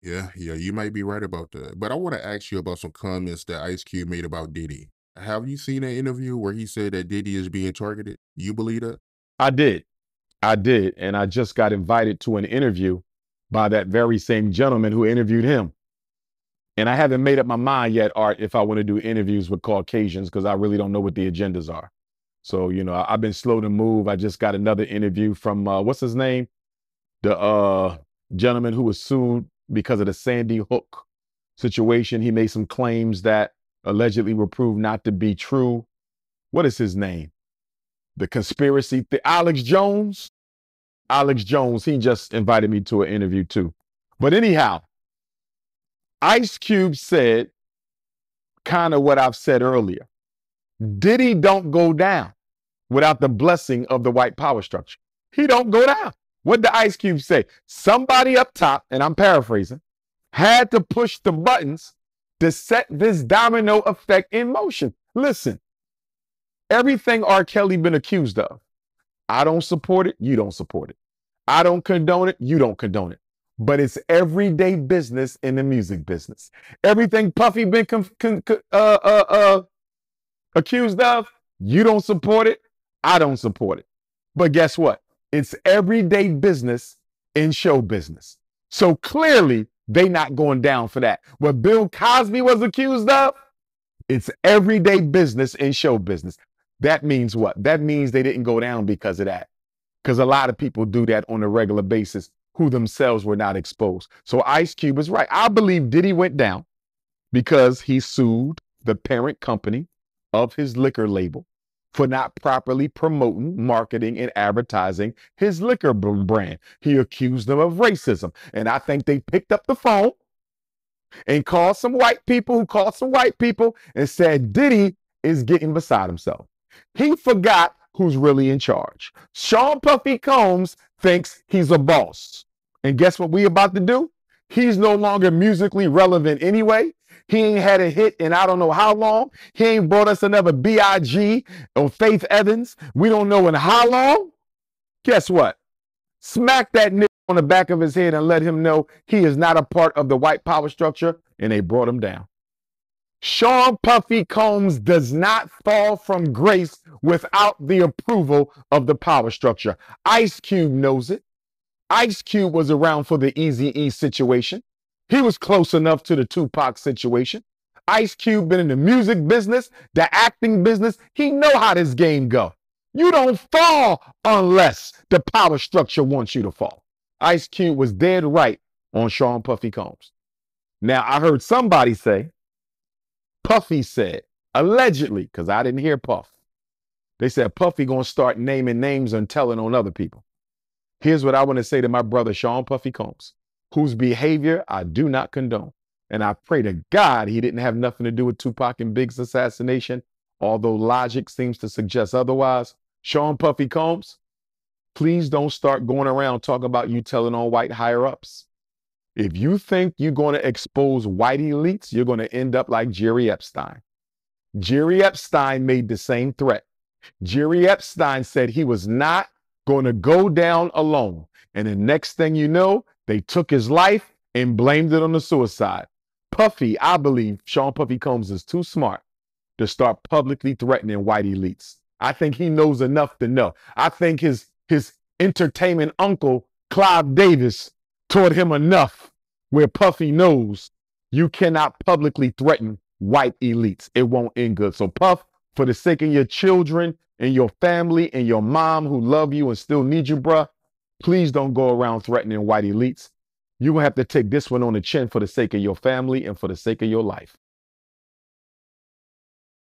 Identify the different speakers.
Speaker 1: Yeah, you might be right about that. But I want to ask you about some comments that Ice Cube made about Diddy. Have you seen an interview where he said that Diddy is being targeted? You believe that?
Speaker 2: I did. I did. And I just got invited to an interview by that very same gentleman who interviewed him. And I haven't made up my mind yet, Art, if I want to do interviews with Caucasians, because I really don't know what the agendas are. So, I've been slow to move. I just got another interview from, what's his name? The gentleman who was sued because of the Sandy Hook situation. He made some claims that allegedly were proved not to be true. What is his name? The conspiracy, Alex Jones. Alex Jones, he just invited me to an interview too. But anyhow, Ice Cube said kind of what I've said earlier. Diddy don't go down without the blessing of the white power structure. He don't go down. What did Ice Cube say? Somebody up top, and I'm paraphrasing, had to push the buttons to set this domino effect in motion. Listen, everything R. Kelly been accused of, I don't support it, you don't support it. I don't condone it, you don't condone it. But it's everyday business in the music business. Everything Puffy been accused of, you don't support it, I don't support it. But guess what? It's everyday business in show business. So clearly, they not going down for that. What Bill Cosby was accused of, it's everyday business in show business. That means what? That means they didn't go down because of that. Because a lot of people do that on a regular basis who themselves were not exposed. So Ice Cube is right. I believe Diddy went down because he sued the parent company of his liquor label for not properly promoting, marketing, and advertising his liquor brand. He accused them of racism. And I think they picked up the phone and called some white people who called some white people and said, Diddy is getting beside himself. He forgot who's really in charge. Sean Puffy Combs thinks he's a boss. And guess what we about to do? He's no longer musically relevant anyway. He ain't had a hit in I don't know how long. He ain't brought us another B.I.G. or Faith Evans. We don't know in how long. Guess what? Smack that nigga on the back of his head and let him know he is not a part of the white power structure, and they brought him down. Sean Puffy Combs does not fall from grace without the approval of the power structure. Ice Cube knows it. Ice Cube was around for the Eazy-E situation. He was close enough to the Tupac situation. Ice Cube been in the music business, the acting business. He know how this game go. You don't fall unless the power structure wants you to fall. Ice Cube was dead right on Sean Puffy Combs. Now, I heard somebody say, Puffy said, allegedly, because I didn't hear Puff. They said Puffy gonna start naming names and telling on other people. Here's what I want to say to my brother, Sean Puffy Combs, whose behavior I do not condone. And I pray to God he didn't have nothing to do with Tupac and Big's assassination, although logic seems to suggest otherwise. Sean Puffy Combs, please don't start going around talking about you telling on white higher-ups. If you think you're going to expose white elites, you're going to end up like Jerry Epstein. Jerry Epstein made the same threat. Jerry Epstein said he was not going to go down alone. And the next thing you know, they took his life and blamed it on the suicide. Puffy, I believe Sean Puffy Combs is too smart to start publicly threatening white elites. I think he knows enough to know. I think his entertainment uncle, Clive Davis, taught him enough where Puffy knows you cannot publicly threaten white elites. It won't end good. So Puff, for the sake of your children and your family and your mom who love you and still need you, bruh, please don't go around threatening white elites. You're going to have to take this one on the chin for the sake of your family and for the sake of your life.